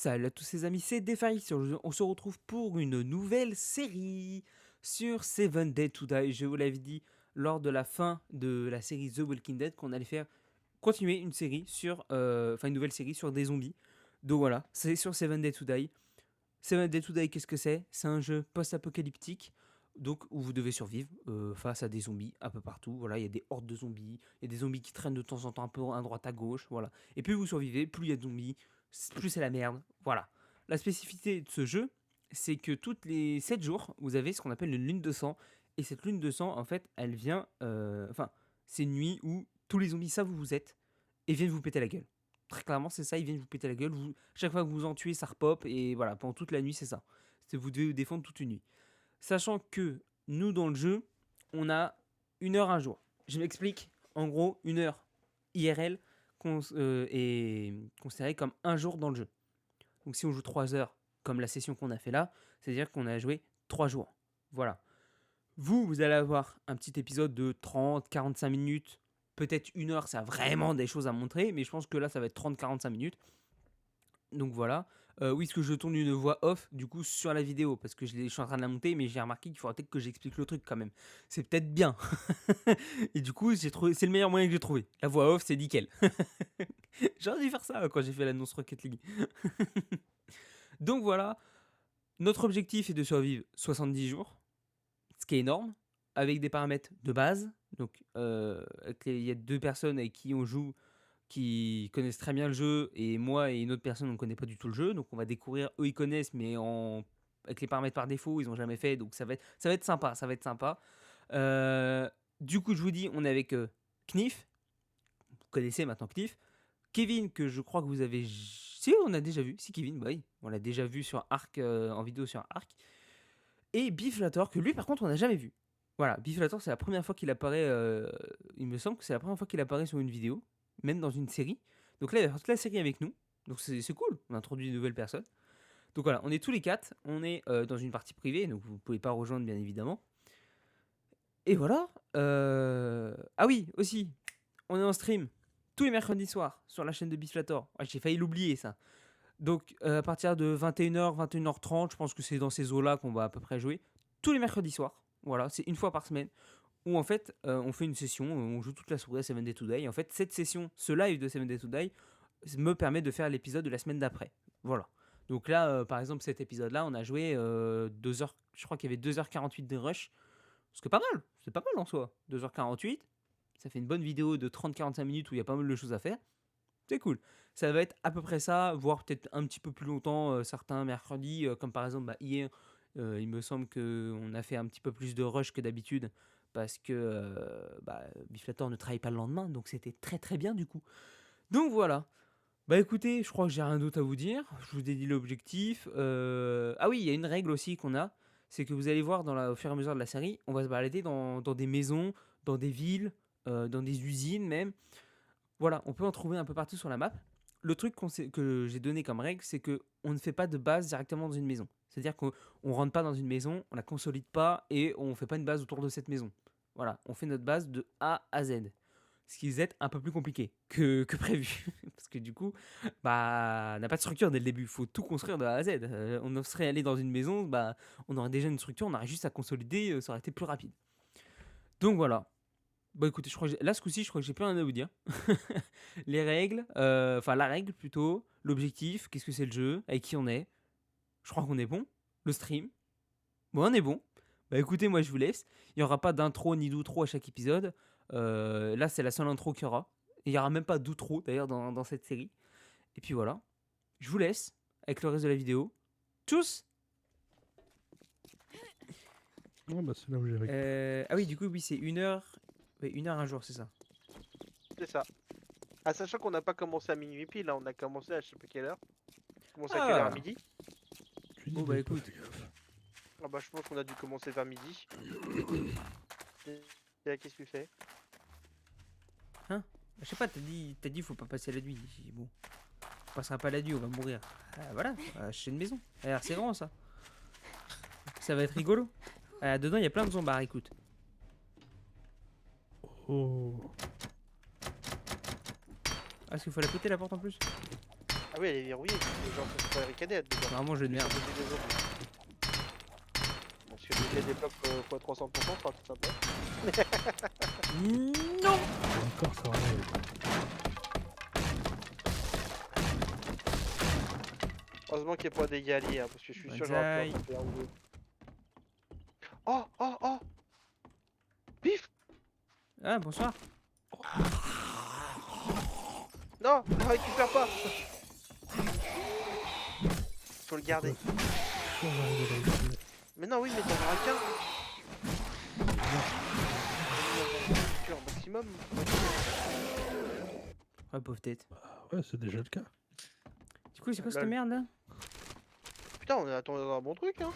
Salut à tous ces amis, c'est Defari. On se retrouve pour une nouvelle série sur Seven Dead to Die. Je vous l'avais dit lors de la fin de la série The Walking Dead qu'on allait faire continuer une série sur, une nouvelle série sur des zombies. Donc voilà, c'est sur Seven Dead to Die. Seven Dead to Die, qu'est-ce que c'est? C'est un jeu post-apocalyptique, donc où vous devez survivre face à des zombies un peu partout. Voilà, il y a des hordes de zombies, il y a des zombies qui traînent de temps en temps un peu à droite à gauche. Voilà, et plus vous survivez, plus il y a de zombies, plus c'est la merde. Voilà. La spécificité de ce jeu, c'est que toutes les 7 jours, vous avez ce qu'on appelle une lune de sang. Et cette lune de sang, en fait, elle vient. C'est une nuit où tous les zombies savent où vous êtes et viennent vous péter la gueule. Très clairement, c'est ça, ils viennent vous péter la gueule. Chaque fois que vous en tuez, ça repop. Et voilà, pendant toute la nuit, c'est ça. Vous devez vous défendre toute une nuit. Sachant que nous, dans le jeu, on a 1 heure un jour. Je m'explique. En gros, 1 heure IRL est considérée comme un jour dans le jeu. Donc si on joue 3 heures, comme la session qu'on a fait là, c'est-à-dire qu'on a joué 3 jours. Voilà. Vous allez avoir un petit épisode de 30, 45 minutes, peut-être 1 heure, ça a vraiment des choses à montrer, mais je pense que là, ça va être 30-45 minutes. Donc voilà. Oui, parce que je tourne une voix off, du coup, sur la vidéo, parce que je suis en train de la monter, mais j'ai remarqué qu'il faudrait peut-être que j'explique le truc quand même. C'est peut-être bien. Et du coup, c'est le meilleur moyen que j'ai trouvé. La voix off, c'est nickel. J'aurais dû faire ça quand j'ai fait l'annonce Rocket League. Donc voilà, notre objectif est de survivre 70 jours, ce qui est énorme, avec des paramètres de base. Donc il y a 2 personnes avec qui on joue qui connaissent très bien le jeu, et moi et une autre personne on ne connaît pas du tout le jeu, donc on va découvrir, eux ils connaissent, mais avec les paramètres par défaut, ils n'ont jamais fait, donc ça va être sympa, ça va être sympa. Du coup, je vous dis, on est avec Knif, vous connaissez maintenant Knif, Kevin, que je crois que vous avez... Si, on a déjà vu. Si, Kevin, bah oui. On l'a déjà vu sur Arc, en vidéo sur Arc. Et Biflator, que lui, par contre, on n'a jamais vu. Voilà, Biflator, c'est la première fois qu'il apparaît... il me semble que c'est la première fois qu'il apparaît sur une vidéo, même dans une série. Donc là, il va faire toute la série avec nous. Donc c'est cool, on a introduit une nouvelle personne. Donc voilà, on est tous les 4. On est dans une partie privée, donc vous ne pouvez pas rejoindre, bien évidemment. Et voilà. Ah oui, aussi, on est en stream tous les mercredis soirs sur la chaîne de Biflator. Ouais, j'ai failli l'oublier, ça. Donc à partir de 21h, 21h30, je pense que c'est dans ces eaux-là qu'on va à peu près jouer. Tous les mercredis soirs. Voilà, c'est une fois par semaine. Où en fait, on fait une session, on joue toute la soirée à 7 Days to Die. Et en fait, cette session, ce live de 7 Days to Die, me permet de faire l'épisode de la semaine d'après. Voilà. Donc là, par exemple, cet épisode-là, on a joué 2 heures, je crois qu'il y avait 2h48 de rush. Ce qui est pas mal, c'est pas mal en soi. 2h48, ça fait une bonne vidéo de 30-45 minutes où il y a pas mal de choses à faire. C'est cool. Ça va être à peu près ça, voire peut-être un petit peu plus longtemps, certains mercredis, comme par exemple hier, il me semble qu'on a fait un petit peu plus de rush que d'habitude, parce que Biflator ne travaille pas le lendemain, donc c'était très très bien du coup. Donc voilà. Bah écoutez, je crois que j'ai rien d'autre à vous dire. Je vous ai dit l'objectif. Ah oui, il y a une règle aussi qu'on a, c'est que vous allez voir au fur et à mesure de la série, on va se balader dans des maisons, dans des villes, dans des usines même. Voilà, on peut en trouver un peu partout sur la map. Le truc que j'ai donné comme règle, c'est que on ne fait pas de base directement dans une maison. C'est-à-dire qu'on ne rentre pas dans une maison, on la consolide pas et on ne fait pas une base autour de cette maison. Voilà, on fait notre base de A à Z. Ce qui est un peu plus compliqué que prévu. Parce que du coup, on n'a pas de structure dès le début. Il faut tout construire de A à Z. On serait allé dans une maison, on aurait déjà une structure, on aurait juste à consolider, ça aurait été plus rapide. Donc voilà. Bah écoutez, là ce coup-ci, je crois que j'ai plus rien à vous dire. Les règles, la règle plutôt, l'objectif, qu'est-ce que c'est le jeu, avec qui on est. Je crois qu'on est bon. Le stream, bon, on est bon. Bah écoutez, moi je vous laisse. Il n'y aura pas d'intro ni d'outro à chaque épisode. Là, c'est la seule intro qu'il y aura. Il n'y aura même pas d'outro d'ailleurs dans cette série. Et puis voilà. Je vous laisse avec le reste de la vidéo. Tchuss. Oh bah c'est là où j'ai Ah oui, du coup, oui, c'est 1 heure. Ouais, 1 heure un jour, c'est ça. C'est ça. Ah, sachant qu'on n'a pas commencé à minuit pile, là, on a commencé à je sais pas quelle heure. On a commencé à quelle heure, à Ah. midi? Bon, bah écoute. Ah bah je pense qu'on a dû commencer vers midi. Et là, qu'est-ce que tu fais? Je sais pas, t'as dit faut pas passer la nuit. J'ai dit, bon, on passera pas la nuit, on va mourir. Voilà, chez une maison. Alors c'est grand ça. Ça va être rigolo. Dedans il y a plein de zombards, écoute. Oh. Est-ce qu'il faut la péter la porte en plus? Ah oui, elle est verrouillée. Les gens peuvent pas barricader dedans. Vraiment, jeu de merde. Bon, si on débloque fois 300%, ça sera tout sympa. Non. Encore, ça va aller. Heureusement qu'il n'y a pas des galets, hein, parce que je suis sûr que Banzai. j'aurais pu en taper un ou deux. Oh, oh, oh! Pif! Ah, bonsoir. Non, ne récupère pas! Faut le garder. On va arriver là ici. Mais non, oui, mais t'en auras qu'un! Maximum. Ah, pauvre tête. Ah ouais, c'est déjà le cas. Du coup, c'est quoi cette Lol. merde là? Putain, on est tombé dans un bon truc, hein!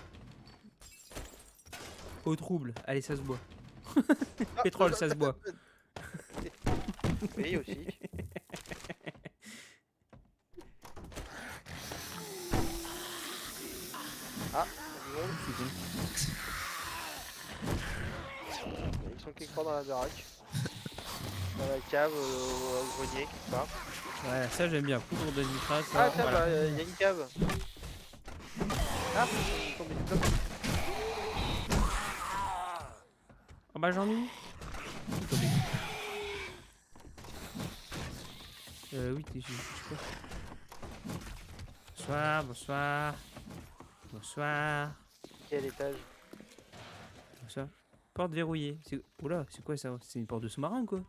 Au trouble. Allez, ça se boit. Ah, Pétrole, ça se boit. Oui, aussi. Ah, C'est bon. ils sont quelque part dans la baraque. Dans la cave, au grenier, quelque part. Voilà, ça j'aime bien. Poudre de nitrate. Ah, Ça, tiens, voilà. bah, y a une cave. Ah, ils sont tombés du bloc. Oh bah j'en ai eu. Oui, je sais pas. Bonsoir, bonsoir. Bonsoir. Quel étage? Bonsoir. Porte verrouillée. Oula, c'est quoi ça? C'est une porte de sous-marin quoi?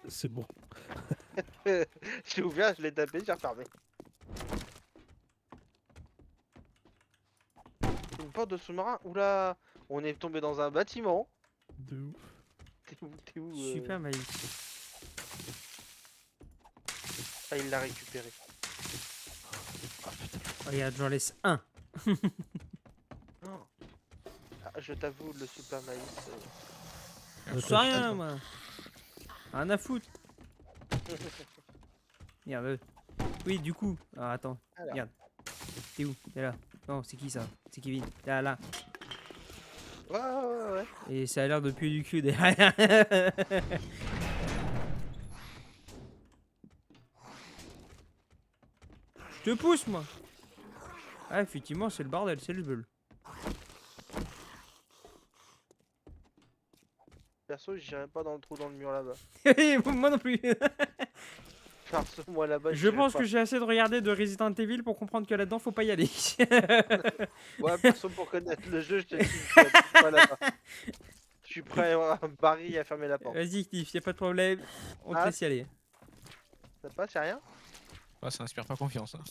C'est bon. J'ai ouvert, je l'ai tapé, j'ai refermé. Une porte de sous-marin? Oula! On est tombé dans un bâtiment. De ouf. T'es où Super maïs. Ah, il l'a récupéré. Regarde, j'en laisse un. Oh. Ah, je t'avoue, le super maïs. Je sais rien moi. Rien à foutre. Merde. Oui, du coup. Alors attends. Alors. Merde. T'es où? T'es là. Non, c'est qui ça? C'est Kevin. T'es là. Ouais. Et ça a l'air de puer du cul derrière. Je te pousse, moi. Ah, effectivement, c'est le bordel, c'est le bulle. Perso, j'irai pas dans le trou dans le mur là-bas. Moi non plus. Perso, moi là-bas, Je pense que j'ai assez de regarder de Resident Evil pour comprendre que là-dedans, faut pas y aller. Ouais, perso, pour connaître le jeu, je te dis que pas là-bas. Je suis prêt à Barry et à fermer la porte. Vas-y, Ktif, y a pas de problème. On te Ah. laisse y aller. Ça passe, y'a rien? Ouais, ça inspire pas confiance. Hein.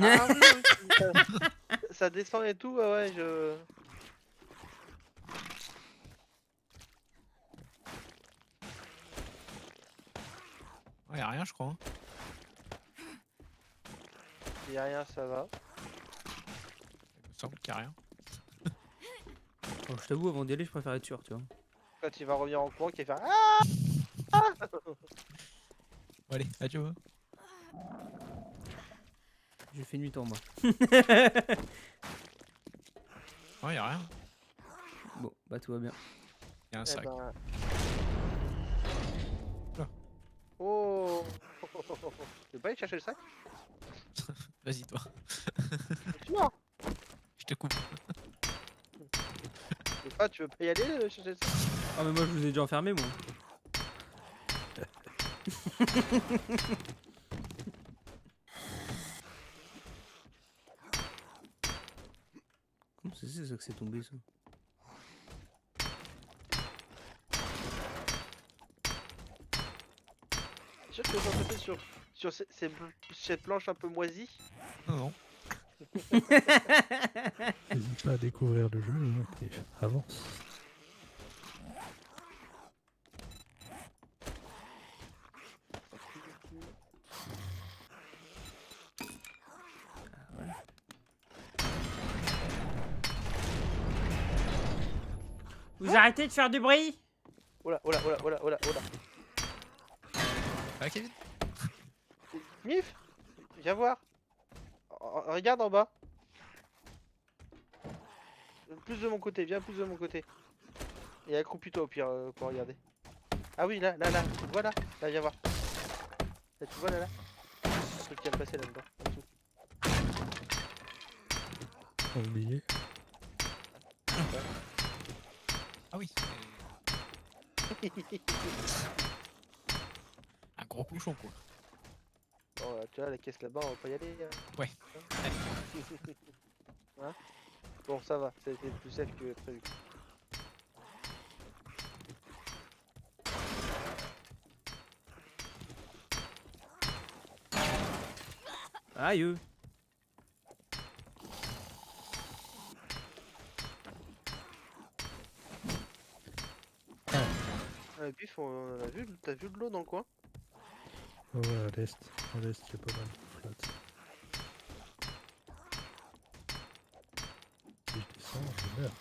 Ah oui, ça descend et tout, ouais, je... Ouais, y'a rien, je crois. Hein. Y'a rien, ça va. Il me semble qu'il y a rien. Bon, je t'avoue, avant d'y aller, je préfère être sûr, tu vois. Quand il va revenir en courant, qu'il va faire Ah! Bon, allez, adieu. Hein. Je fais nuit en moi. Ouais, y'a rien. Bon, bah tout va bien. Y'a un Eh sac. ben... Oula. Oh! Tu veux pas aller chercher le sac? Vas-y, toi. Je suis mort! Je te coupe. Tu veux pas y aller chercher le sac? Ah, mais moi, je vous ai déjà enfermé, moi. Comment c'est ça que c'est tombé, ça? Je sais que je peux passer sur cette planche un peu moisie. Non, non. N'hésite pas à découvrir le jeu, hein, et avance. Vous arrêtez de faire du bruit? Oh là. Ah, Kevin? Mif! Viens voir. Regarde en bas. Plus de mon côté, viens plus de mon côté. Et accroupis-toi au pire pour regarder. Ah oui, là. Voilà. Là, viens voir. Là, tu vois là un truc qui a passé là-dedans. En dessous. Oublié. Ah oui. Un gros cochon quoi. Bon, tu vois, la caisse là-bas, on va pas y aller. Hein. Ouais. Hein bon, ça va, ça a été plus safe que prévu. Aïe. Bif, on a vu, t'as vu de l'eau dans le coin? Ouais, à l'est. À l'est, il y a pas mal de flat. Si je descends, je meurs.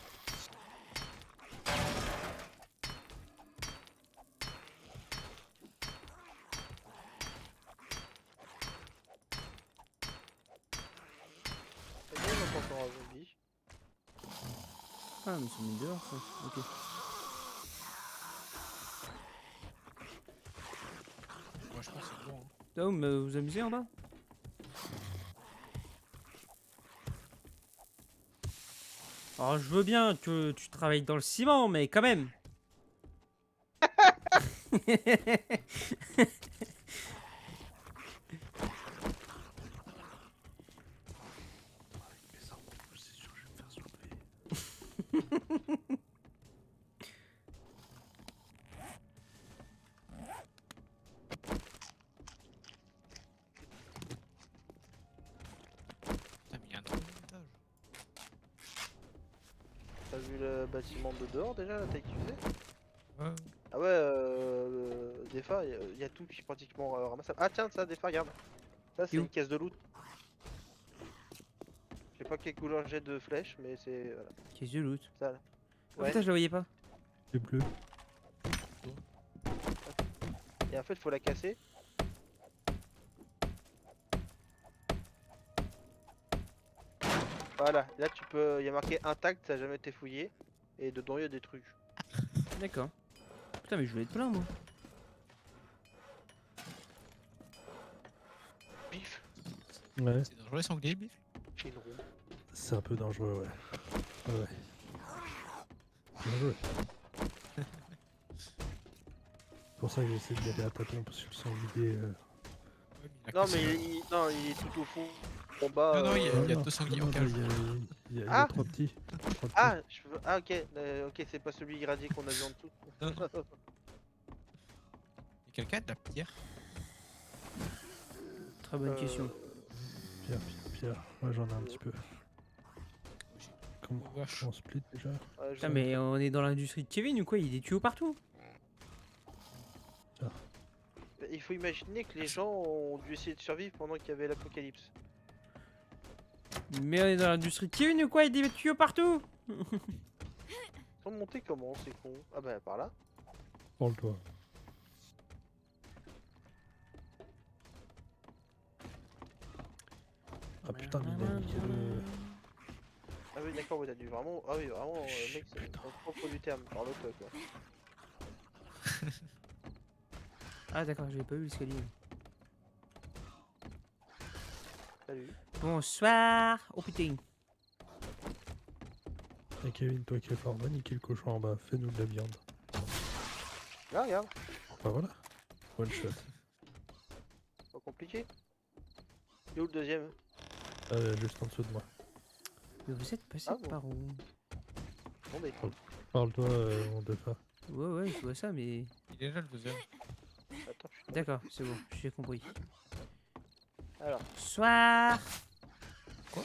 Ça y est, on a pas encore un zombie. Ah, mais ils sont mis dehors, ça. Ok. Moi je pense que c'est bon. Hein. Ah, vous vous amusez en bas? Alors, je veux bien que tu travailles dans le ciment, mais quand même. Mais ça, c'est sûr, je vais me faire soulever. Putain, mais il y a un troisième étage. T'as vu le bâtiment de dehors déjà, la taille qu'il faisait? Ouais. Ah ouais, des fois, il y a tout qui est pratiquement ramassable. Ah tiens, ça, des fois, regarde. Ça, c'est où? une caisse de loot. Je sais pas quelle couleur j'ai de flèche, mais c'est... Voilà, Qu'est-ce que je loot? ça là. Oh Ouais, putain, je la voyais pas. C'est bleu. et en fait, faut la casser. Voilà, là tu peux... Il y a marqué intact, ça a jamais été fouillé. Et dedans, il y a des trucs. D'accord. Putain, mais je voulais être plein, moi. Bif, Ouais, C'est dangereux les sangliers, bif. j'ai une roue. c'est un peu dangereux, ouais. Ouais. Bien joué. C'est pour ça que j'essaie d'y aller à tâtons, parce que le sanglier... Ouais, mais il a Non, cassé mais le- non, il est tout au fond. En bas. Non, non, il y a- Non, il y a non, deux sangliers non, en cage. Il y a Ah trois petits. Trois petits. Ah, ah ok, ok, c'est pas celui irradié qu'on a vu en dessous. Non, non. Et quelqu'un a de la pierre. Très bonne question. Pierre. Moi j'en ai un petit peu. Comment Oh, vache. on split déjà? Putain, mais on est dans l'industrie de Kevin ou quoi? Il y a des tuyaux partout. Il faut imaginer que les gens ont dû essayer de survivre pendant qu'il y avait l'apocalypse. Mais on est dans l'industrie de Kevin ou quoi? Il y a des tuyaux partout. Ils sont montés comment, c'est con? Ah bah par là. Prends le toit. Ah putain, mais il a niqué le... Ah oui d'accord, ouais, t'as dû vraiment... Ah oui vraiment, mec, c'est Putain. le propre du terme, par l'autre quoi. Ah d'accord, j'avais pas vu l'escalier. Salut. Bonsoir. Oh putain. Et Kevin, toi qui es fort, va niquer le cochon en bas, fais-nous de la viande. Là regarde, Bah voilà. One shot. pas compliqué. Et où le deuxième? Juste en dessous de moi. Mais vous êtes passé Ah bon. par où? Attendez. Parle-toi, on défait. Ouais, je vois ça, mais... Il est là le deuxième. Attends, je suis... D'accord, c'est bon, j'ai compris. Alors, Soir. Quoi?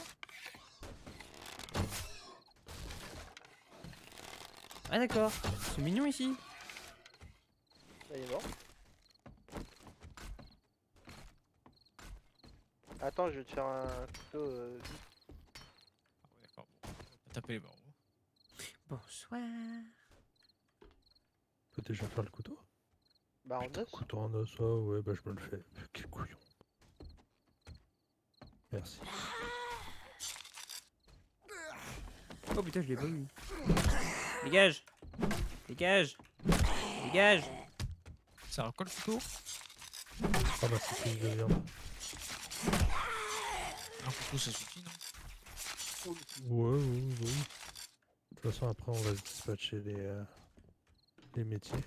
Ah d'accord, c'est mignon ici. là il est mort. Attends, je vais te faire un couteau vite. Ah ouais, d'accord. Bon, on va taper les barreaux. Bonsoir. Faut déjà faire le couteau. Bah en Putain, os. couteau en os, ouais, bah je me le fais. Quel couillon. Merci. Oh putain, je l'ai pas vu. Dégage. Dégage. Dégage. Ça a quoi le couteau? ramasser plus de viande. Un coucou, ça suffit, non? Ouais. De toute façon, après, on va se dispatcher les métiers.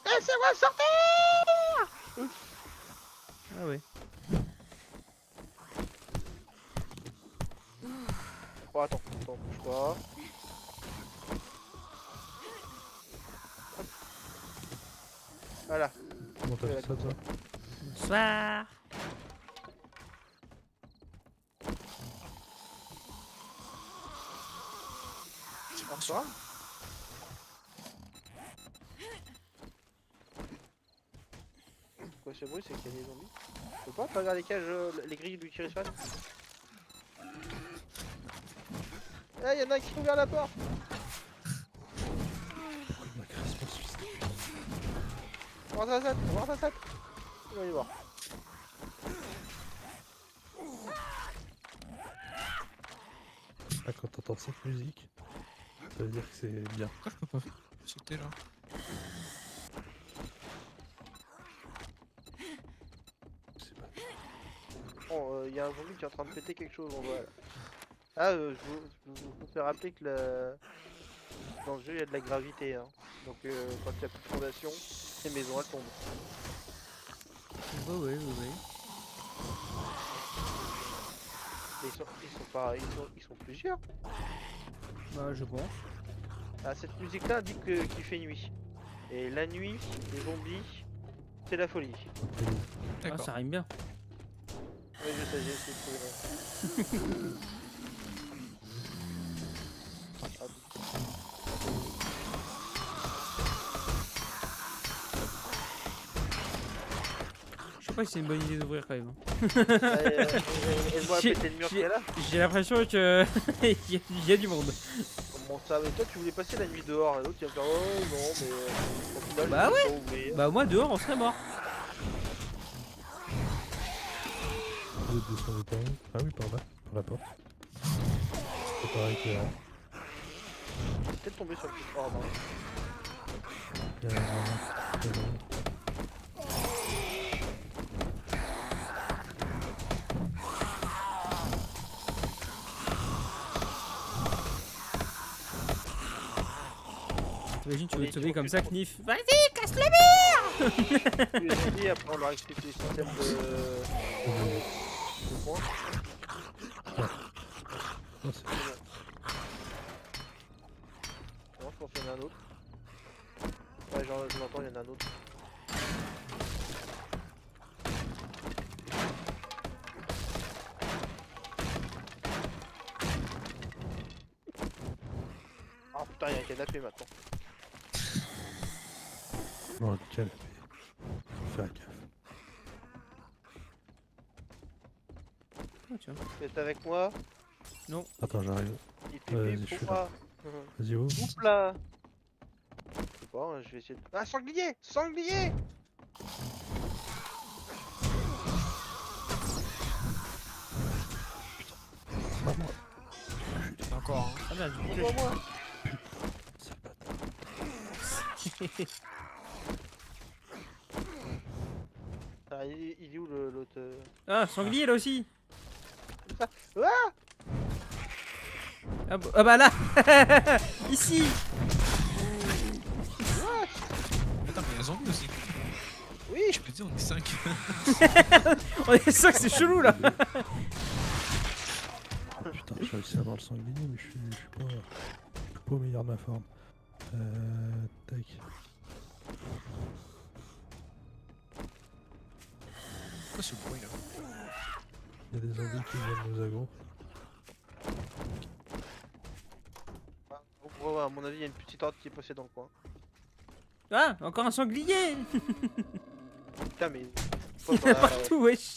Laissez-moi sortir! Ah ouais. Bon, attends, bouge pas. Hop. Voilà. Comment t'as fait ça, toi? Bonsoir. Bonsoir. Quoi ce bruit, c'est qu'il y a des zombies. Tu peux pas regarder les cages, les grilles lui tirer sur la tête. Eh, y'en a un qui a ouvert la porte. La crispation suisse. On va voir ta salle. On va aller voir. Ah, quand t'entends cette musique, ça veut dire que c'est bien. Pourquoi je peux pas sauter là? C'est pas... Bon, y a un zombie qui est en train de péter quelque chose en bas là. Ah, je vous fais rappeler que dans le jeu il y a de la gravité. Hein. Donc quand il n'y a plus de fondation, les maisons elles tombent. Ouais. Et ils sont plusieurs. Bah, je pense. Ah, cette musique là indique qu'il fait nuit. Et la nuit, les zombies, c'est la folie. Ah, D'accord. ça rime bien. Oui, je sais, j'ai essayé de trouver là. Je sais pas si c'est une bonne idée d'ouvrir quand même. Hein. Elle voit péter le mur qu'il y a là. J'ai l'impression que il y a du monde. Comment ça? Mais toi tu voulais passer la nuit dehors et l'autre il va faire oh non mais au final Bah je ouais. vais pas ouvrir. Bah moi dehors on serait mort. Vous êtes descendu par où? Ah oui, par là, par la porte. C'est pareil que là. Peut-être tomber sur le petit orbe. Hein. Il y a un... T'imagines tu veux Oui, te sauver tu comme fais ça, trop. Knif. Vas-y, casse le mur. Tous les zombies après on leur explique les systèmes de points. Non, c'est... Non, je pense qu'il y en a un autre. Ouais, genre, je l'entends, il y en a un autre. Ah putain, il y a un canapé maintenant. Non, le canapé. Faut faire gaffe. Oh, tiens. Tu es avec moi? Attends, j'arrive. Il Vas-y, pipi je suis pour moi. Vas-y, ouvre. Oups là. Je sais pas, je vais essayer de... Ah, sanglier! Sanglier! Pas moi. Encore, hein. Ah merde, Pourquoi moi? C'est pas tard. Ah, il est où l'autre Ah, sanglier là aussi. Ah! Ah bah là. Ici. Attends, mais il y a un zombie aussi. Oui! Je peux te dire, on est 5. On est sûr que c'est chelou là. Putain, j'ai réussi à avoir le sanglier, mais je suis pas au meilleur de ma forme. Tac. Quoi ce bruit là? Il y a des zombies qui viennent nous aggro. Ouais, à mon avis, il y a une petite horde qui est passée dans le coin. Ah, encore un sanglier. Putain, mais. Il y en a partout, wesh.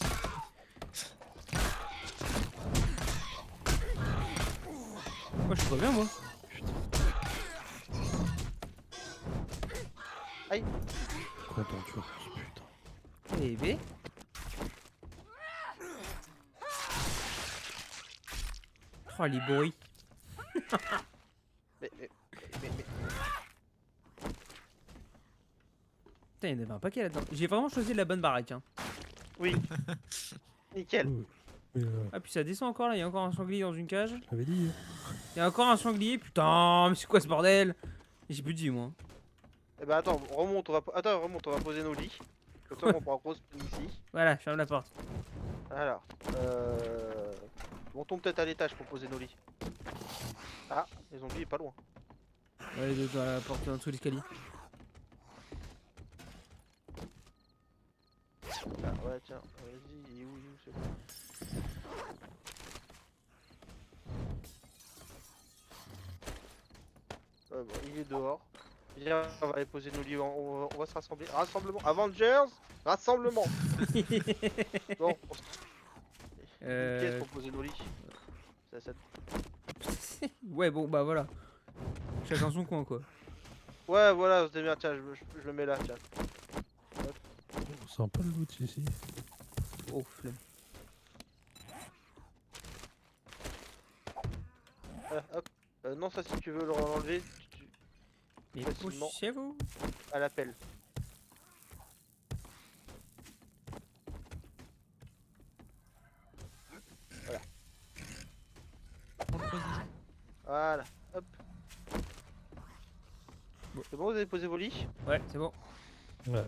Moi je suis pas bien moi. Aïe! Content, tu vois. Putain. Eh bé. Oh les bruits. mais... Putain, il y en avait un paquet là-dedans. J'ai vraiment choisi la bonne baraque. Hein. Oui. Nickel. Oui, oui, Ah, puis ça descend encore là. Il y a encore un sanglier dans une cage. je l'avais dit. Hein. Il y a encore un sanglier. Putain, mais c'est quoi ce bordel? J'ai plus de vie, moi. Eh ben attends, remonte, remonte, on va poser nos lits. Comme ça on prend grosse ici. Voilà, je ferme la porte. Alors, montons peut-être à l'étage pour poser nos lits. Ah, les zombies est pas loin. Ouais, dans la porte en dessous de l'escalier. Ah ouais, tiens, vas-y, il est où, c'est bon. Bon, il est dehors. Viens, on va aller poser nos lits, on va se rassembler. Rassemblement, Avengers, rassemblement. Bon, une pièce pour poser nos lits. Ça... Ouais, bon, bah voilà. Chacun son coin, quoi. Ouais, voilà, c'est bien, tiens, je le mets là, tiens. On sent pas le loot ici. Oh, flemme. Hop. Non, ça, si tu veux l'enlever, Mais facilement. poussez-vous. à l'appel. On le pose déjà. Voilà, hop. Bon. C'est bon, vous avez posé vos lits? Ouais, c'est bon. Ouais.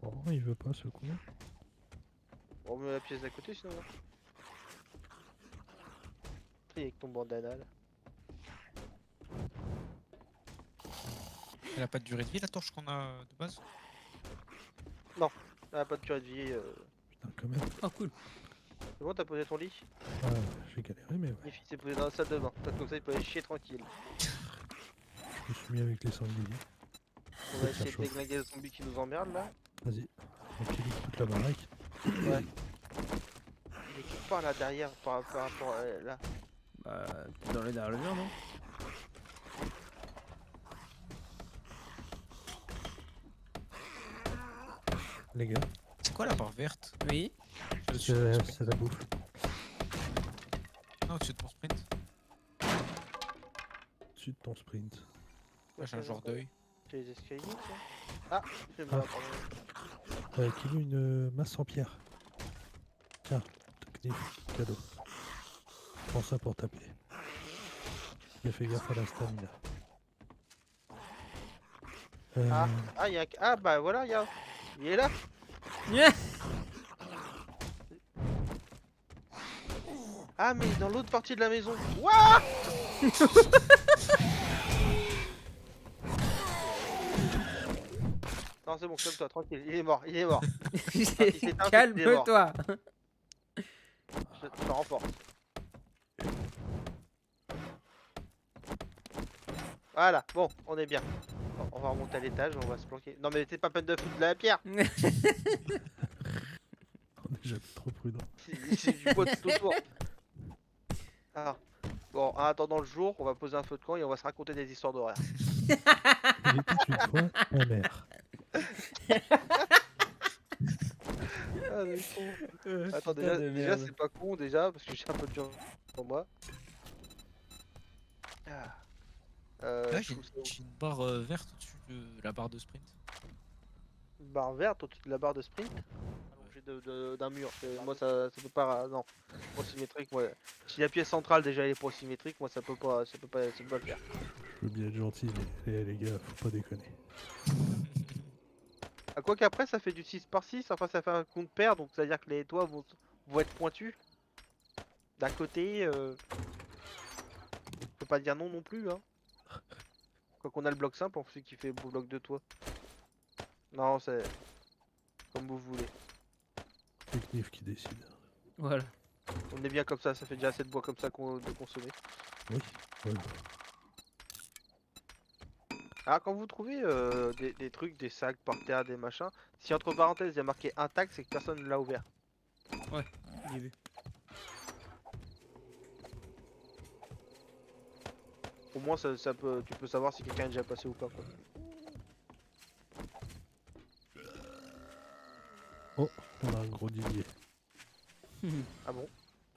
Bon, il veut pas ce coup. On met la pièce d'à côté sinon. Là. Avec ton bandana là. Elle a pas de durée de vie la torche qu'on a de base. Ah, pas de durée de vie. Putain, quand même. Oh, cool. C'est bon, t'as posé ton lit? Ah, j'ai galéré, mais ouais. Les filles s'est posé dans la salle de bain. Peut-être comme ça, il peut aller chier tranquille. Je me suis mis avec les sangliers. On va Ça essayer de chauffe. déglinguer les zombies qui nous emmerdent là. Vas-y. Tranquille, toute la baraque. Ouais. Il est quelque part là derrière par rapport à là. Bah, peut-être dans les derrière le mur, non? Les gars, C'est quoi la barre verte? Oui. Au-dessus de ton sprint. c'est la bouffe. Non, au-dessus de ton sprint. Dessus de ton sprint. Là, j'ai un genre d'œil. C'est les escaliers ça. Ah, c'est moi, pardon. Qui veut une masse en pierre? Tiens, technique, cadeau. Prends ça pour taper. Mais fais gaffe à la stamina. Ah, il y a un... Ah, bah voilà, il est là. Yeah. Ah, mais dans l'autre partie de la maison. Wouah. Non, c'est bon, calme-toi, tranquille. Il est mort, il est mort. s'éteint, il est mort. Calme-toi. Je te renforce. Voilà, bon, on est bien. Bon, on va remonter à l'étage, on va se planquer. Non, mais c'est pas peine de foutre de la pierre. On est jamais trop prudent. C'est du bois tout autour. Alors, bon, en attendant le jour, on va poser un feu de camp et on va se raconter des histoires d'horreur. Il était une fois ma mère. Ah, mais con. Attends, déjà c'est pas con, déjà, parce que j'ai un peu de viande pour moi. Ah. Là, je trouve ça- j'ai une barre verte au-dessus de la barre de sprint. Une barre verte au-dessus de la barre de sprint allongée d'un mur. Moi ça peut pas. Non. Pas symétrique, ouais. Si la pièce centrale déjà elle est pas symétrique, moi ça peut pas le faire. Je veux bien être gentil, mais les gars, faut pas déconner. Ah, quoi qu'après ça fait du 6 par 6, enfin ça fait un compte pair, donc ça veut dire que les toits vont être pointus. D'un côté, on peut pas dire non non plus, hein. Quoi qu'on a le bloc simple, on celui qui fait le bloc de toit. Non, c'est comme vous voulez. C'est Knif qui décide. Voilà. On est bien comme ça fait déjà assez de bois comme ça de consommer. Oui, voilà. Alors quand vous trouvez des trucs, des sacs par terre, des machins, si entre parenthèses il y a marqué intact, c'est que personne ne l'a ouvert. J'ai vu. Au moins tu peux savoir si quelqu'un est déjà passé ou pas, quoi. Oh, on a un gros didier. Ah bon?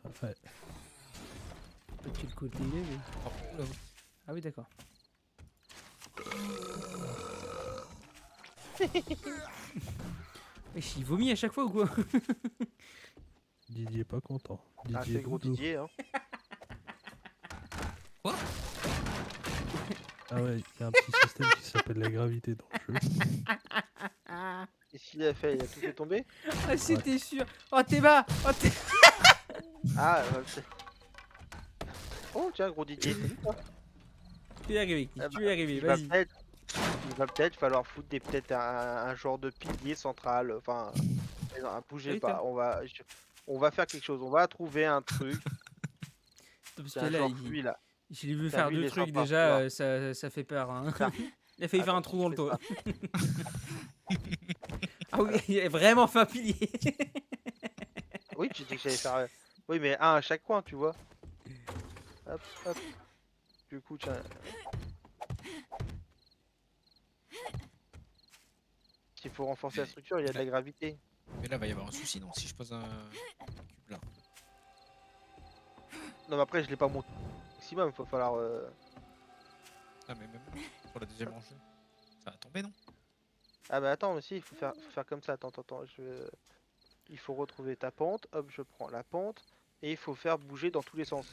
Ah, ouais. Pas de quel côté il est, mais... Oh, là, Ah oui, d'accord. Wesh, il vomit à chaque fois ou quoi? Didier est pas content. Ah, Didier c'est le gros dodo. Didier, hein. Ah ouais, il y a un petit système qui s'appelle la gravité dans le jeu. Qu'est-ce qu'il a fait? Il a tout fait tomber? Ah, c'était sûr. Oh, t'es bas. Oh, t'es... Ah, oh, tiens, gros Didier, t'as vu ça? Tu es arrivé, Kniff, Ah tu bah, es arrivé, il va vas-y. peut-être il va peut-être falloir foutre peut-être un genre de pilier central, enfin, non, bougez Oui, toi. pas, on va faire quelque chose, on va trouver un truc, Parce c'est que un là, genre lui là, je l'ai vu t'as faire vu, il deux est trucs sympa, tu déjà, vois. ça fait peur. Hein. Ça. Il a failli faire Attends, un trou tu dans le fais toit. ça. Ah oui, Voilà. il a vraiment fait un pilier. Oui, tu dis que j'allais faire, oui, mais un à chaque coin, tu vois. Hop, hop. Du coup, tiens, s'il faut renforcer la Mais structure, il y a de là, la gravité. mais là, va y avoir un souci, non? Si je pose un cube là. Non, mais après, je l'ai pas monté au maximum, faut falloir. Ah, mais même pour la deuxième rangée. Ça va tomber, non? Ah, bah attends, mais si, faut faire comme ça. Attends, attends, attends. Il faut retrouver ta pente. Hop, je prends la pente. Et il faut faire bouger dans tous les sens.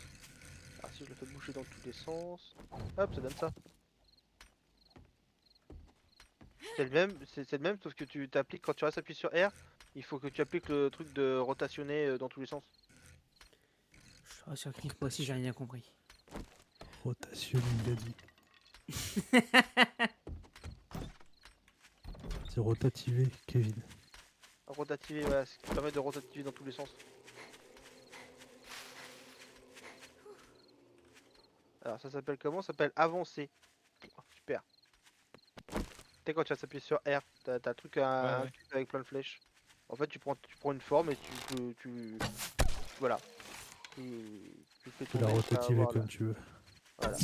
Ah, si je le fais bouger dans tous les sens. Hop, ça donne ça. C'est le même, sauf que tu t'appliques quand tu restes appuyé sur R. Il faut que tu appliques le truc de rotationner dans tous les sens. Je te rassure, Kniff, moi aussi j'ai rien compris. Rotation, il a dit. C'est rotativer, Kevin. Rotativer, voilà, ce qui permet de rotativer dans tous les sens. Alors, ça s'appelle comment? Ça s'appelle avancer. Oh, super. Tu sais, quand tu vas s'appuyer sur R, t'as un truc, Ouais, un ouais. cube avec plein de flèches. En fait, tu prends une forme et voilà. Tu fais Tu peux la tourner jusqu'à rotativer avoir là. comme tu veux. Voilà.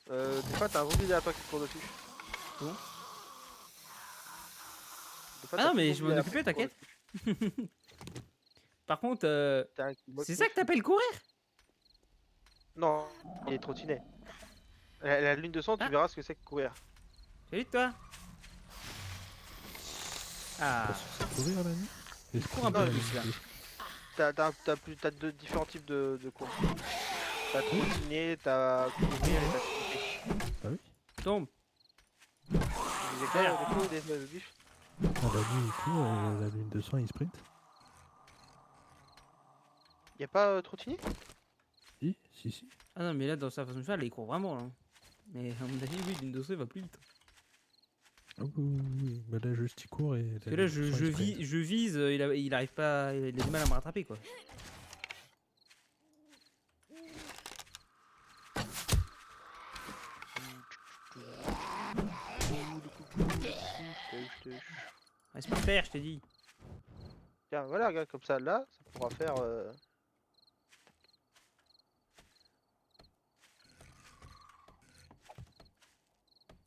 Des fois, t'as un zombie derrière toi qui te court dessus. Bon. Des fois, Ah t'as non, tout le mais monde je m'en derrière occupais, toi qui te court t'inquiète. dessus. Par contre, T'as un qui c'est moche ça que moche. t'appelles courir? Non, il est trottinet. La lune de sang, tu Ah. verras ce que c'est que courir. Salut toi. Ah, Pas censé courir la nuit. Est-ce cours un qu'on peu va plus là. T'as deux différents types de courses. T'as trottinet, t'as courir et t'as sprinter. Ah oui. Tombe. Tu disais quoi, Merde. du coup, des bifs? Ah, la nuit, il court et la lune de sang, il sprint. Y'a pas trottinet? Si, si, si. Ah non, mais là, dans sa façon de faire, là, il court vraiment. Là. Mais à mon avis, oui, l'Indosso va plus vite. Ah oui, oui, oui. Mais là, juste, il court et Parce que la là, lune de sang, il sprint. je vise, il arrive pas, il a du mal à me rattraper quoi. Reste pas faire, je t'ai dit. Tiens, voilà, regarde, comme ça, là, ça pourra faire.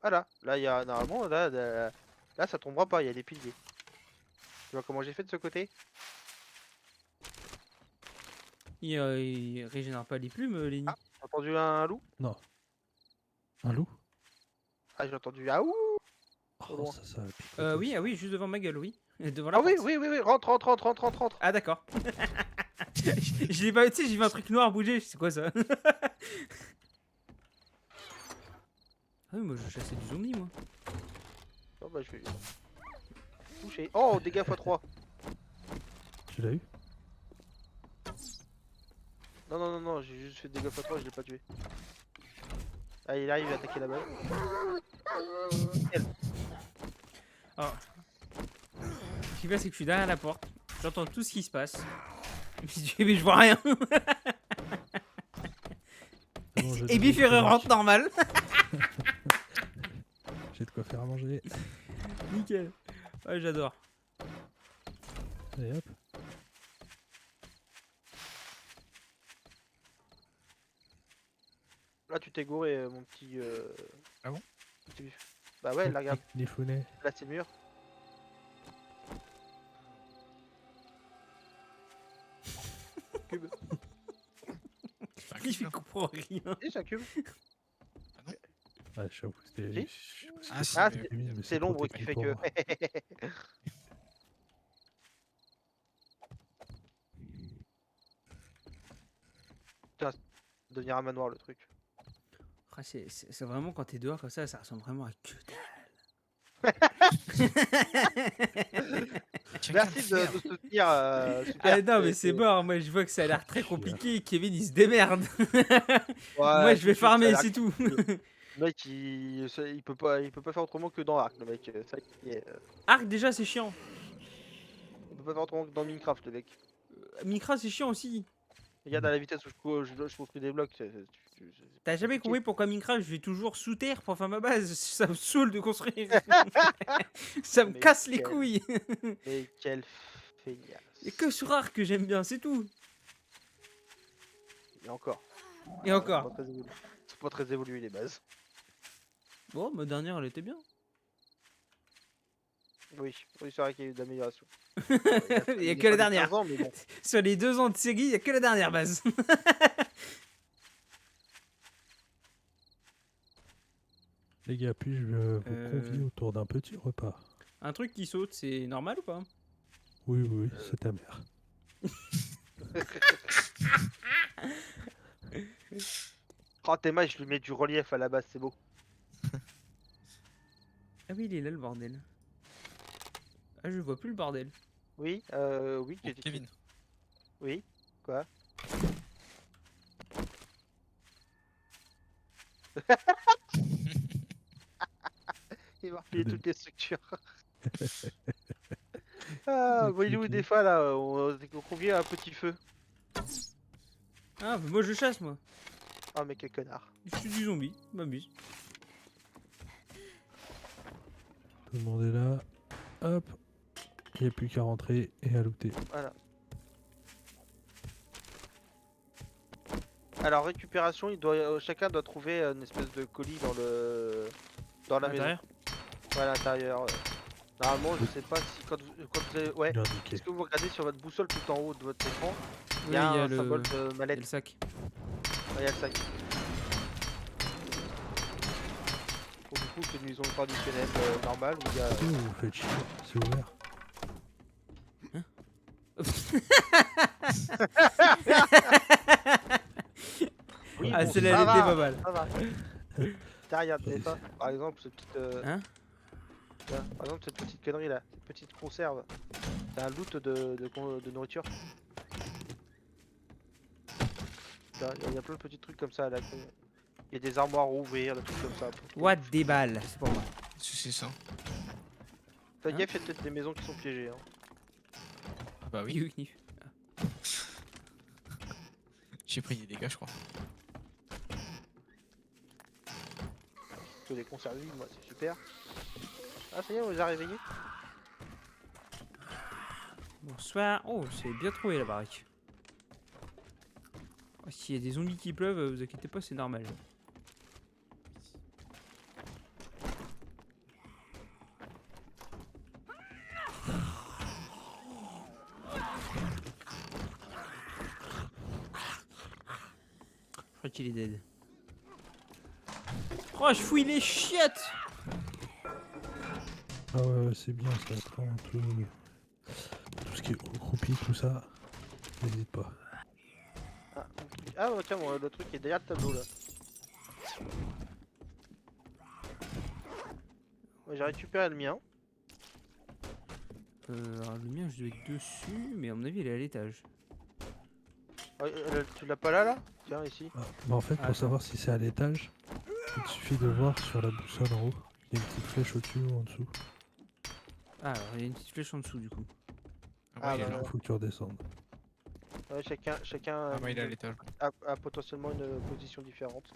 Voilà, là, il y a normalement, là, ça tombera pas, il y a des piliers. Tu vois comment j'ai fait de ce côté? Il régénère pas les plumes, Lenny. Ah, j'ai entendu un loup? Non. Un loup? Ah, j'ai entendu un ouh! Au Oh, loin. ça va picoter. Oui, ça. ah oui, juste devant ma gueule, oui. Devant la Ah porte. oui, oui, oui, oui, rentre, rentre, rentre, rentre, rentre, rentre. Ah d'accord. Je l'ai pas, tu sais, j'ai vu un truc noir bouger, c'est quoi ça? Ah oui, moi je chassais du zombie, moi. Oh, bah, je vais toucher. Oh, dégâts x3. Tu l'as eu? Non, non, non, non, j'ai juste fait dégâts x3, je l'ai pas tué. Ah, il arrive à attaquer là-bas. Alors, ce qui passe, c'est que je suis derrière la porte, j'entends tout ce qui se passe. Mais je vois rien. Ah non, j'ai Et de Biff quoi rentre manger. normal. J'ai de quoi faire à manger. Nickel. Ouais, j'adore. Allez hop. Là, tu t'es gouré, mon petit. Ah bon? Petit bif. Bah ouais, là, regarde, Les founets. là, c'est le mur. comprends rien. Si, ça cube. Ouais, j'avoue, c'était. Si. je sais pas Ah, ce si, que Ah, mais- j'ai mis, mais c'est l'ombre qui protecté fait pour que. moi. Putain, devenir un manoir le truc. Ah, c'est vraiment quand t'es dehors comme ça ressemble vraiment à que dalle. Chacun Merci le de faire. soutenir. Super. Ah non, mais c'est mort, moi je vois que ça a l'air très compliqué. Kevin il se démerde. Moi je vais farmer, c'est tout. Le mec, il peut pas faire autrement que dans Ark, le mec. Ça y est, Arc déjà c'est chiant. il peut pas faire autrement que dans Minecraft, le mec. Minecraft c'est chiant aussi. Regarde à la vitesse où je construis des blocs. T'as jamais compliqué. compris pourquoi Minecraft je vais toujours sous terre pour faire ma base. Ça me saoule de construire. Ça me Mais casse les quel- couilles. Mais quel feignasse. Y'a que sur Arc que j'aime bien, c'est tout. Et encore. Et encore. C'est pas très évolué les bases. Bon, ma dernière elle était bien. Oui, c'est vrai qu'il y a eu de l'amélioration. Il y a que la dernière. 15 ans, mais bon. Sur les 2 ans de série, il y a que la dernière base. Les gars, puis-je vous convier autour d'un petit repas? Un truc qui saute, c'est normal ou pas? Oui, oui, c'est ta mère. Oh, Théma, je lui mets du relief à la base, c'est beau. Ah oui, il est là le bordel. Ah, je vois plus le bordel. Oui, oui, Bon, Kevin. Oui, quoi? Il m'a refilé toutes les structures. Ah, voyez-vous des fois là, on convient à un petit feu. Ah, mais moi je chasse moi. Oh, mais quel connard. Je suis du zombie, je m'amuse. Tout le monde est là. Hop. Il n'y a plus qu'à rentrer et à looter. Voilà. Alors, récupération, chacun doit trouver une espèce de colis dans la maison. L'intérieur. Ouais, à l'intérieur. Normalement, je sais pas si quand vous allez. Ouais. Il est indiqué. Est-ce que vous regardez sur votre boussole tout en haut de votre écran? Oui, Il y a un le... symbole de il y a mallette. le sac. Ouais, il y a le sac. Donc, du coup, c'est une maison traditionnelle normale où il y a. Oh, vous faites chier, c'est ouvert. Oui, Ah, bon, celle-là ça elle était va, pas mal. ça va. Tiens, regarde, t'avais pas, par exemple, cette petite. Hein? Tiens, par exemple, cette petite connerie là, cette petite conserve. C'est un loot de nourriture. Il y a plein de petits trucs comme ça là. Il y a des armoires à ouvrir, des trucs comme ça. What des balles, c'est pour moi. C'est ça. Fais Hein? gaffe, il y a peut-être des maisons qui sont piégées. Hein. Ah bah oui, Oui. j'ai pris des dégâts, je crois. Que les conserves vides, moi, c'est super. Ah, ça y est, on les a réveillés. Bonsoir. Oh, c'est bien trouvé la baraque. Oh, s'il y a des zombies qui pleuvent, vous inquiétez pas, c'est normal. Je crois qu'il est dead. Oh, je fouille les chiottes! Ah ouais, c'est bien ça. Vraiment tout ce qui est accroupi, tout ça. N'hésite pas. Ah, tiens, bon, le truc est derrière le tableau là. Ouais, j'ai récupéré le mien. Alors, le mien, je dois être dessus, mais à mon avis, il est à l'étage. Tu l'as pas là? Tiens, ici. Ah, bah en fait, pour Attends. savoir si c'est à l'étage, il te suffit de voir sur la boussole en haut. Il y a une petite flèche au-dessus ou en dessous. Ah, alors, il y a une petite flèche en dessous, du coup. Ah, il est bah, là. ouais. Il faut que tu redescendes. Ouais, chacun Ah bah il est à l'étage. a potentiellement une position différente.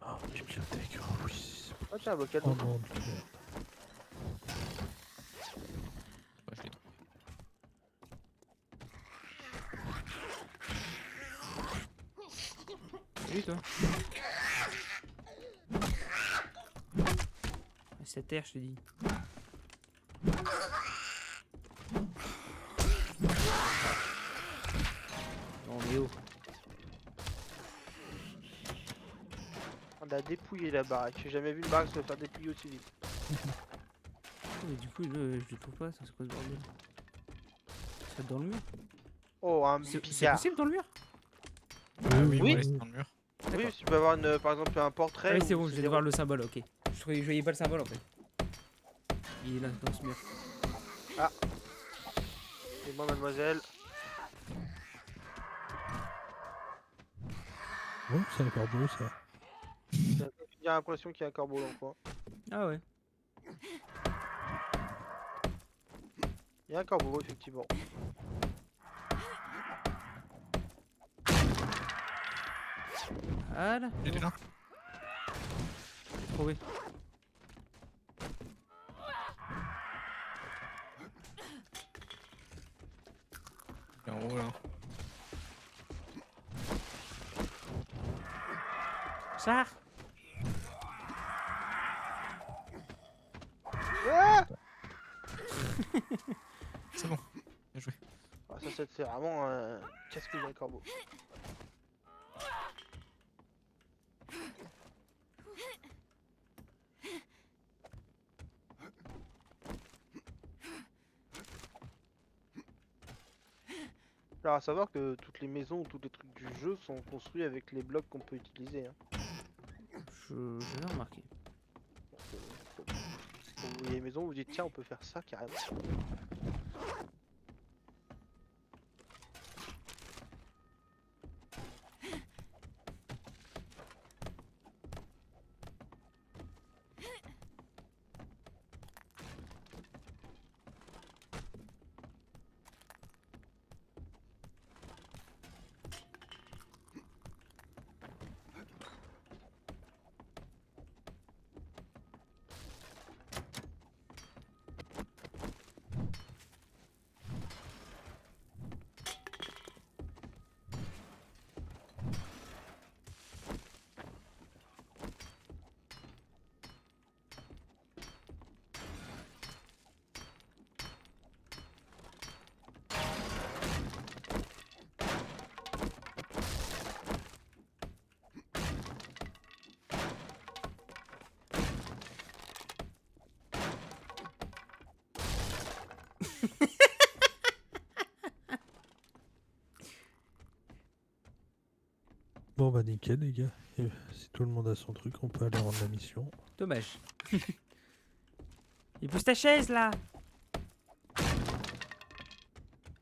Ah, bibliothèque, oh oui. Ah, tiens, un bocal Oh d'eau. non, de merde. Ouais, je l'ai trouvé. Oui, toi. C'est terre, je te dis. Non, mais oh. On a dépouillé la baraque. J'ai jamais vu une baraque se faire dépouiller aussi vite. Mais du coup, je le trouve pas, ça c'est quoi ce bordel? C'est dans le mur? Oh, un C'est billard. possible dans le mur? Ah oui, Oui. voilà, c'est dans le mur. Oui, tu peux avoir par exemple un Ah portrait. oui, c'est où bon, je viens de zéro. voir le symbole, ok. Je voyais pas le symbole en fait. Il est là, dans ce mur. Et moi, mademoiselle. Ouais, c'est un corbeau ça. J'ai l'impression qu'il y a un corbeau dans le coin. Ah ouais. Il y a un corbeau, effectivement. Voilà, Il est là. j'ai trouvé. Il est en haut là. Char! Ah, C'est bon. Bien joué. ah, ça c'est vraiment un casse-couille d'un corbeau. Alors à savoir que toutes les maisons ou tous les trucs du jeu sont construits avec les blocs qu'on peut utiliser. Hein. Je l'ai remarqué. Quand vous voyez les maisons, vous dites tiens on peut faire ça carrément. Bon bah nickel les gars. Et si tout le monde a son truc, on peut aller rendre la mission. Dommage. Il pousse ta chaise là!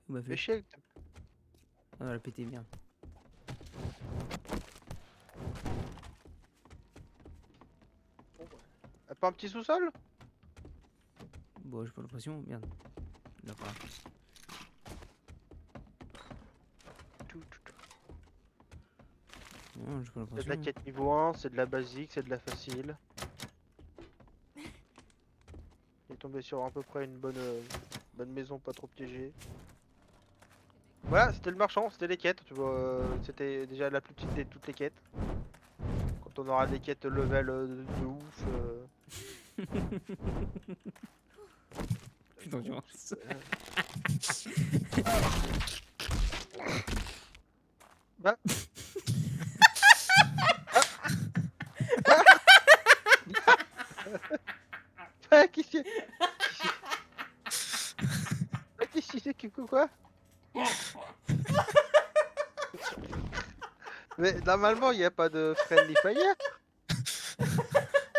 Vous m'avez Fais fait. chier. Ah non, elle a pété, merde. Pas un petit sous-sol? Bon, j'ai pas l'impression, merde. D'accord. Non, j'ai pas C'est de la l'impression. quête niveau 1, c'est de la basique, c'est de la facile. Il est tombé sur à peu près une bonne maison, pas trop piégée. Voilà, c'était le marchand, c'était les quêtes, tu vois, c'était déjà la plus petite de toutes les quêtes. Quand on aura des quêtes level de ouf. Putain, d'urgence. Bah. Ah, qu'est-ce que c'est que quoi? Mais normalement il n'y a pas de friendly fire.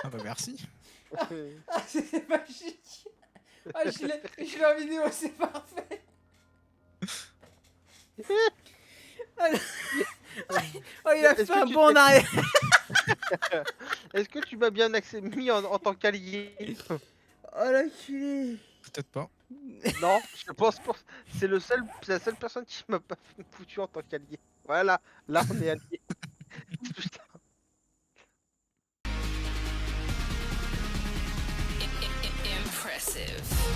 Ah bah merci. Ah, c'est magique! Ah, je l'ai en vidéo, c'est parfait! Oh, il a fait un bond en arrière! Est-ce que tu m'as bien mis en tant qu'allié? Oh l'enculé! Peut-être pas. Non, je pense pas. C'est la seule personne qui m'a pas foutu en tant qu'allié. Voilà, là on est alliés. Putain. Impressive.